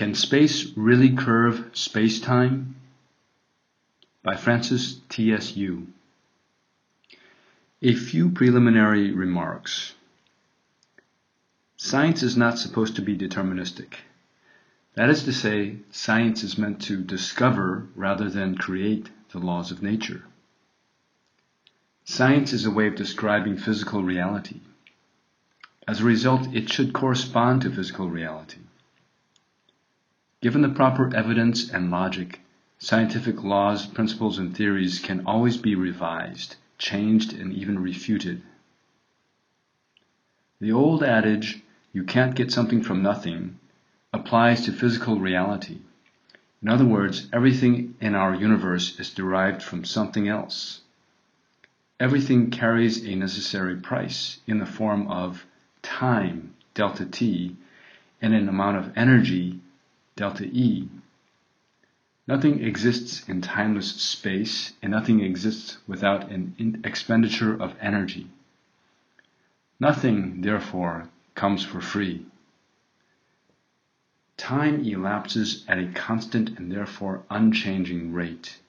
Can Space Really Curve Spacetime? By Francis T.S.U. A few preliminary remarks. Science is not supposed to be deterministic. That is to say, science is meant to discover rather than create the laws of nature. Science is a way of describing physical reality. As a result, it should correspond to physical reality. Given the proper evidence and logic, scientific laws, principles, and theories can always be revised, changed, and even refuted. The old adage, "You can't get something from nothing," applies to physical reality. In other words, everything in our universe is derived from something else. Everything carries a necessary price in the form of time, delta t, and an amount of energy, delta E. Nothing exists in timeless space, and nothing exists without an expenditure of energy. Nothing, therefore, comes for free. Time elapses at a constant and therefore unchanging rate.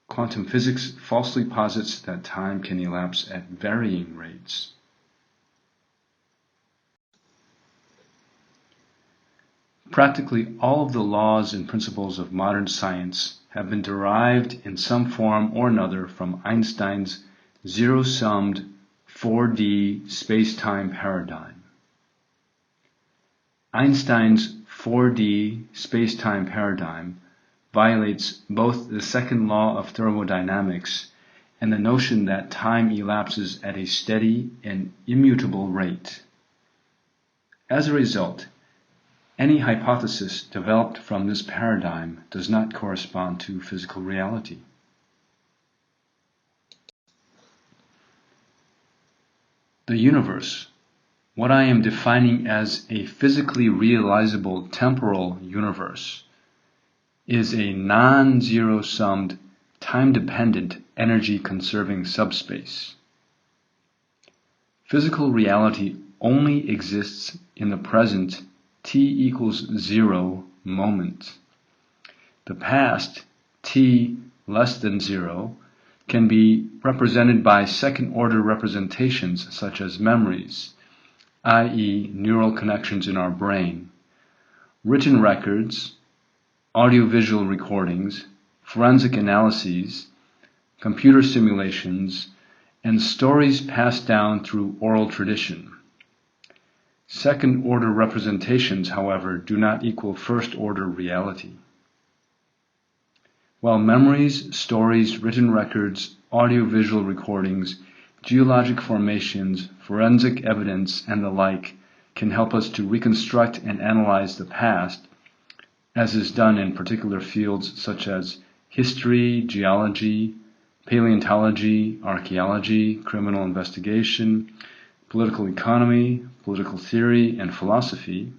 Quantum physics falsely posits that time can elapse at varying rates. Practically all of the laws and principles of modern science have been derived in some form or another from Einstein's zero-summed 4D space-time paradigm. Einstein's 4D space-time paradigm violates both the second law of thermodynamics and the notion that time elapses at a steady and immutable rate. As a result, any hypothesis developed from this paradigm does not correspond to physical reality. The universe, what I am defining as a physically realizable temporal universe, is a non-zero-summed, time-dependent, energy-conserving subspace. Physical reality only exists in the present t=0 moment. The past, t less than 0, can be represented by second-order representations such as memories, i.e. neural connections in our brain, written records, audiovisual recordings, forensic analyses, computer simulations, and stories passed down through oral tradition. Second-order representations, however, do not equal first-order reality. While memories, stories, written records, audiovisual recordings, geologic formations, forensic evidence, and the like can help us to reconstruct and analyze the past, as is done in particular fields such as history, geology, paleontology, archaeology, criminal investigation, political economy, political theory, and philosophy,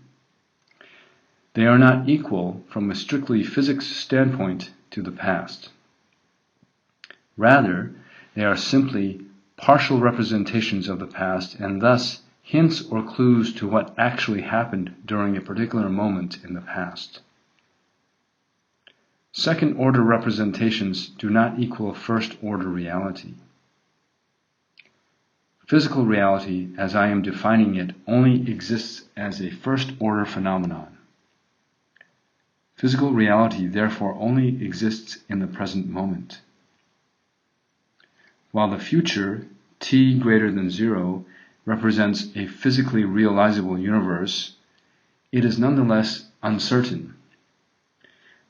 they are not equal from a strictly physics standpoint to the past. Rather, they are simply partial representations of the past and thus hints or clues to what actually happened during a particular moment in the past. Second-order representations do not equal first-order reality. Physical reality, as I am defining it, only exists as a first-order phenomenon. Physical reality, therefore, only exists in the present moment. While the future, t greater than 0, represents a physically realizable universe, it is nonetheless uncertain.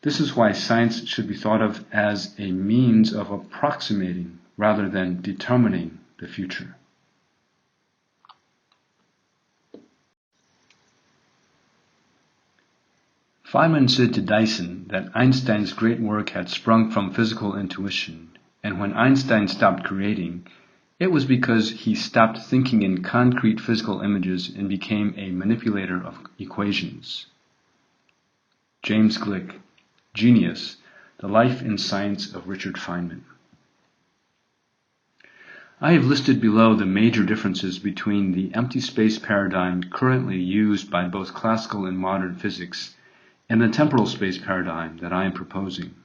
This is why science should be thought of as a means of approximating rather than determining the future. Feynman said to Dyson that Einstein's great work had sprung from physical intuition, and when Einstein stopped creating, it was because he stopped thinking in concrete physical images and became a manipulator of equations. James Gleick, Genius, The Life and Science of Richard Feynman. I have listed below the major differences between the empty space paradigm currently used by both classical and modern physics and the temporal space paradigm that I am proposing.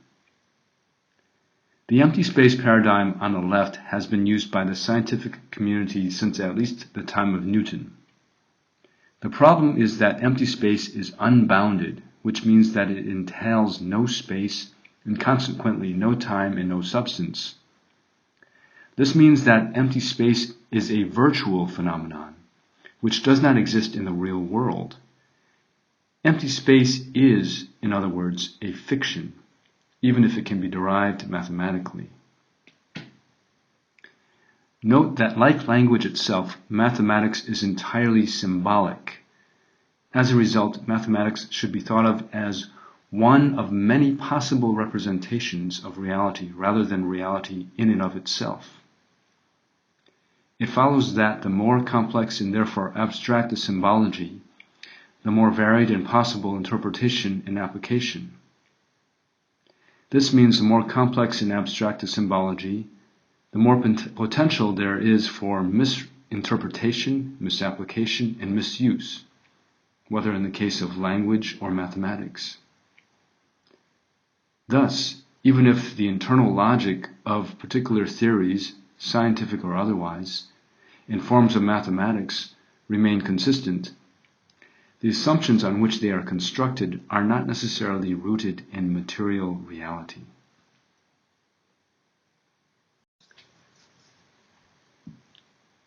The empty space paradigm on the left has been used by the scientific community since at least the time of Newton. The problem is that empty space is unbounded, which means that it entails no space and consequently no time and no substance. This means that empty space is a virtual phenomenon, which does not exist in the real world. Empty space is, in other words, a fiction, even if it can be derived mathematically. Note that, like language itself, mathematics is entirely symbolic. As a result, mathematics should be thought of as one of many possible representations of reality rather than reality in and of itself. It follows that the more complex and therefore abstract the symbology, the more varied and possible interpretation and application. This means the more complex and abstract the symbology, the more potential there is for misinterpretation, misapplication, and misuse, whether in the case of language or mathematics. Thus, even if the internal logic of particular theories, scientific or otherwise, in forms of mathematics remain consistent, the assumptions on which they are constructed are not necessarily rooted in material reality.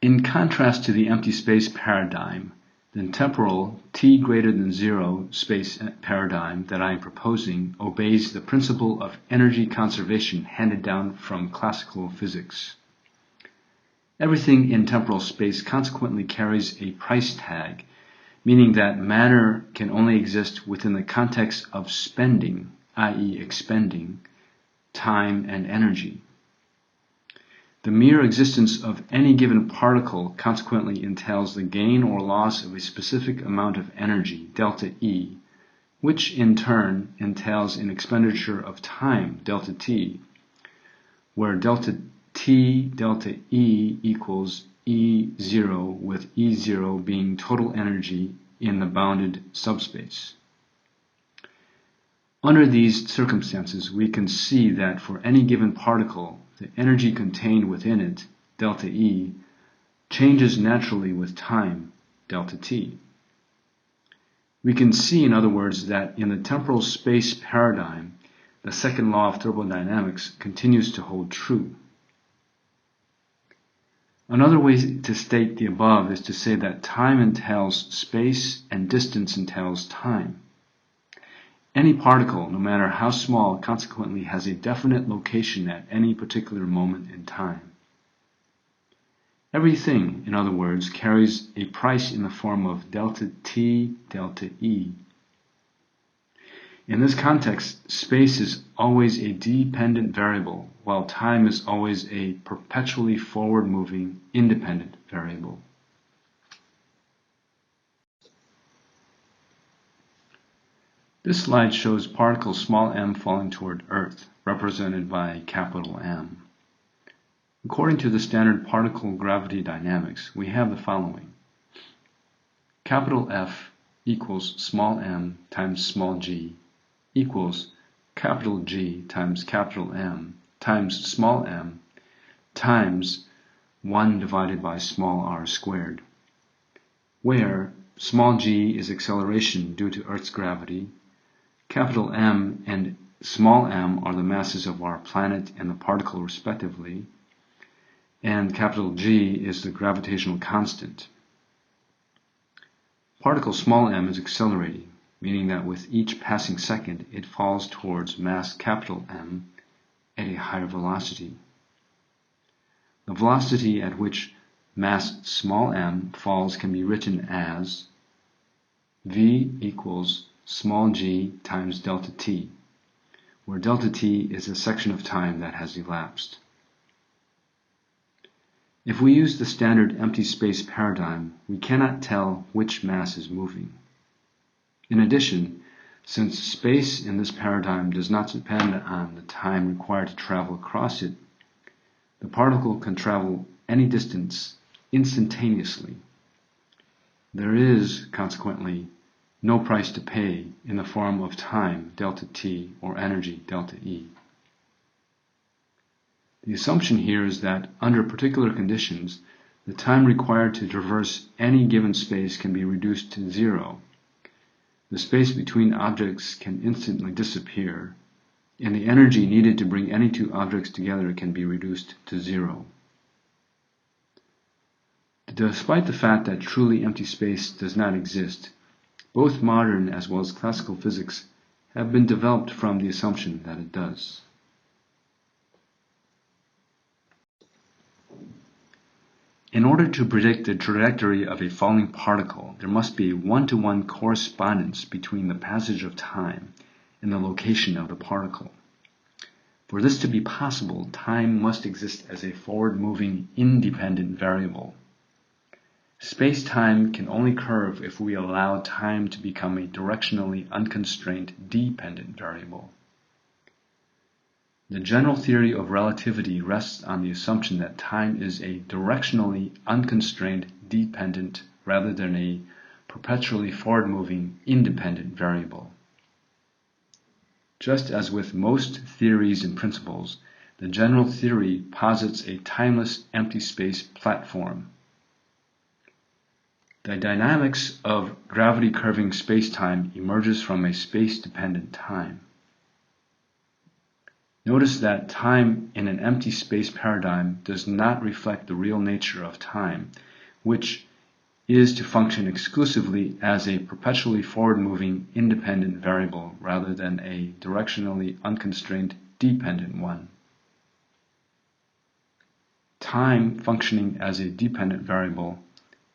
In contrast to the empty space paradigm, the temporal t greater than 0 space paradigm that I am proposing obeys the principle of energy conservation handed down from classical physics. Everything in temporal space consequently carries a price tag, meaning that matter can only exist within the context of spending, i.e. expending, time and energy. The mere existence of any given particle consequently entails the gain or loss of a specific amount of energy, delta E, which in turn entails an expenditure of time, delta T, where delta T delta E equals E0, with E0 being total energy in the bounded subspace. Under these circumstances, we can see that for any given particle, the energy contained within it, delta E, changes naturally with time, delta T. We can see, in other words, that in the temporal space paradigm, the second law of thermodynamics continues to hold true. Another way to state the above is to say that time entails space and distance entails time. Any particle, no matter how small, consequently has a definite location at any particular moment in time. Everything, in other words, carries a price in the form of delta T, delta E. In this context, space is always a dependent variable, while time is always a perpetually forward-moving, independent variable. This slide shows particle small m falling toward Earth, represented by capital M. According to the standard particle gravity dynamics, we have the following. Capital F equals small m times small g equals capital G times capital M times small m times 1 divided by small r squared, where small g is acceleration due to Earth's gravity, capital M and small m are the masses of our planet and the particle respectively, and capital G is the gravitational constant. Particle small m is accelerating, meaning that with each passing second it falls towards mass capital M at a higher velocity. The velocity at which mass small m falls can be written as v equals small g times delta t, where delta t is a section of time that has elapsed. If we use the standard empty space paradigm, we cannot tell which mass is moving. In addition, since space in this paradigm does not depend on the time required to travel across it, the particle can travel any distance instantaneously. There is, consequently, no price to pay in the form of time, delta t, or energy, delta E. The assumption here is that under particular conditions, the time required to traverse any given space can be reduced to zero. The space between objects can instantly disappear, and the energy needed to bring any two objects together can be reduced to zero. Despite the fact that truly empty space does not exist, both modern as well as classical physics have been developed from the assumption that it does. In order to predict the trajectory of a falling particle, there must be a one-to-one correspondence between the passage of time and the location of the particle. For this to be possible, time must exist as a forward-moving, independent variable. Space-time can only curve if we allow time to become a directionally unconstrained, dependent variable. The general theory of relativity rests on the assumption that time is a directionally unconstrained, dependent, rather than a perpetually forward-moving, independent variable. Just as with most theories and principles, the general theory posits a timeless empty space platform. The dynamics of gravity curving space-time emerges from a space-dependent time. Notice that time in an empty space paradigm does not reflect the real nature of time, which is to function exclusively as a perpetually forward-moving independent variable rather than a directionally unconstrained dependent one. Time functioning as a dependent variable,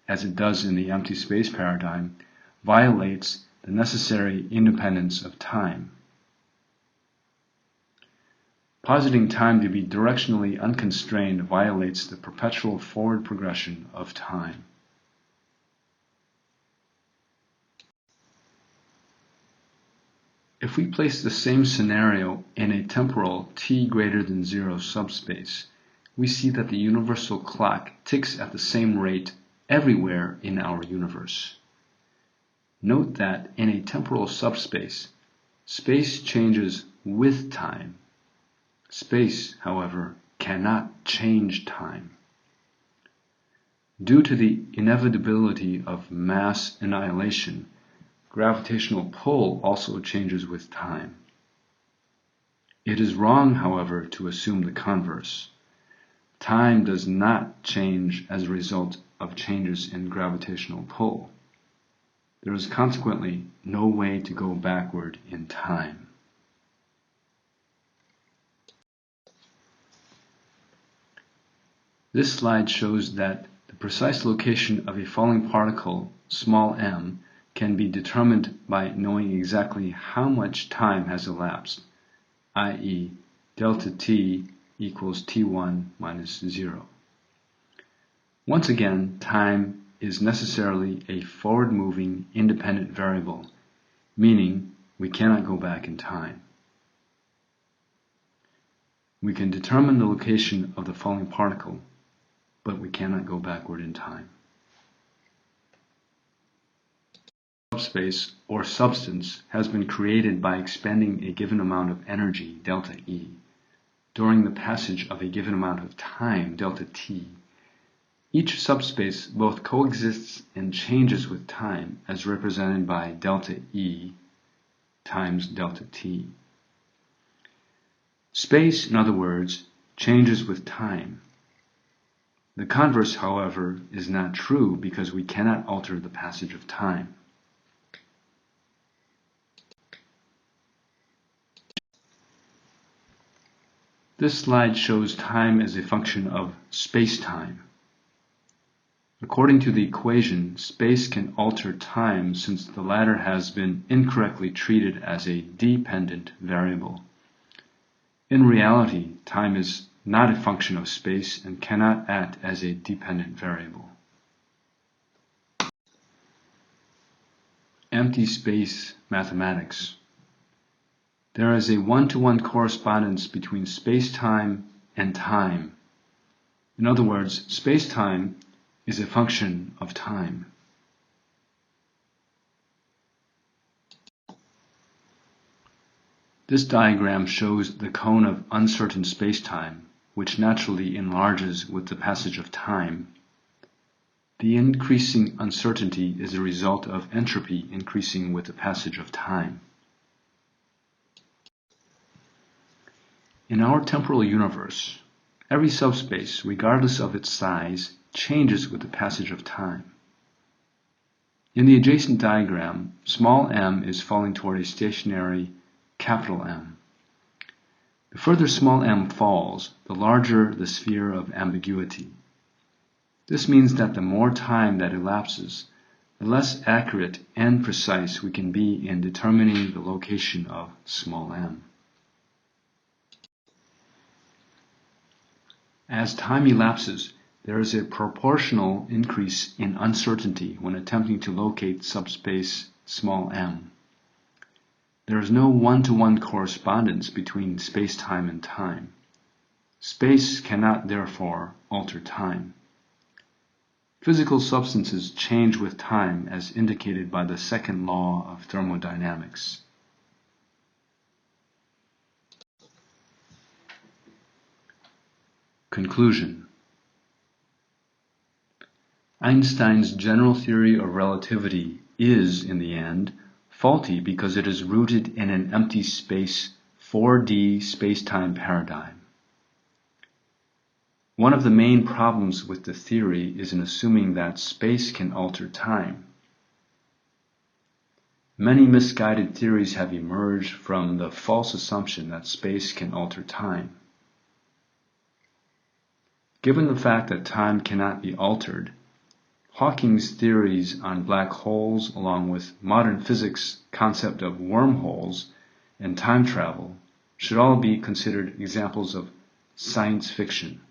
as it does in the empty space paradigm, violates the necessary independence of time. Positing time to be directionally unconstrained violates the perpetual forward progression of time. If we place the same scenario in a temporal t greater than 0 subspace, we see that the universal clock ticks at the same rate everywhere in our universe. Note that in a temporal subspace, space changes with time. Space, however, cannot change time. Due to the inevitability of mass annihilation, gravitational pull also changes with time. It is wrong, however, to assume the converse. Time does not change as a result of changes in gravitational pull. There is consequently no way to go backward in time. This slide shows that the precise location of a falling particle, small m, can be determined by knowing exactly how much time has elapsed, i.e., delta t equals t1 minus 0. Once again, time is necessarily a forward-moving, independent variable, meaning we cannot go back in time. We can determine the location of the falling particle, but we cannot go backward in time. Subspace, or substance, has been created by expending a given amount of energy, delta E, during the passage of a given amount of time, delta T. Each subspace both coexists and changes with time, as represented by delta E times delta T. Space, in other words, changes with time. The converse, however, is not true because we cannot alter the passage of time. This slide shows time as a function of space-time. According to the equation, space can alter time since the latter has been incorrectly treated as a dependent variable. In reality, time is not a function of space and cannot act as a dependent variable. Empty space mathematics. There is a one-to-one correspondence between space-time and time. In other words, space-time is a function of time. This diagram shows the cone of uncertain spacetime, which naturally enlarges with the passage of time. The increasing uncertainty is a result of entropy increasing with the passage of time. In our temporal universe, every subspace, regardless of its size, changes with the passage of time. In the adjacent diagram, small m is falling toward a stationary capital M. The further small m falls, the larger the sphere of ambiguity. This means that the more time that elapses, the less accurate and precise we can be in determining the location of small m. As time elapses, there is a proportional increase in uncertainty when attempting to locate subspace small m. There is no one-to-one correspondence between space-time and time. Space cannot, therefore, alter time. Physical substances change with time as indicated by the second law of thermodynamics. Conclusion. Einstein's general theory of relativity is, in the end, faulty because it is rooted in an empty space 4D spacetime paradigm. One of the main problems with the theory is in assuming that space can alter time. Many misguided theories have emerged from the false assumption that space can alter time. Given the fact that time cannot be altered, Hawking's theories on black holes, along with modern physics' concept of wormholes and time travel, should all be considered examples of science fiction.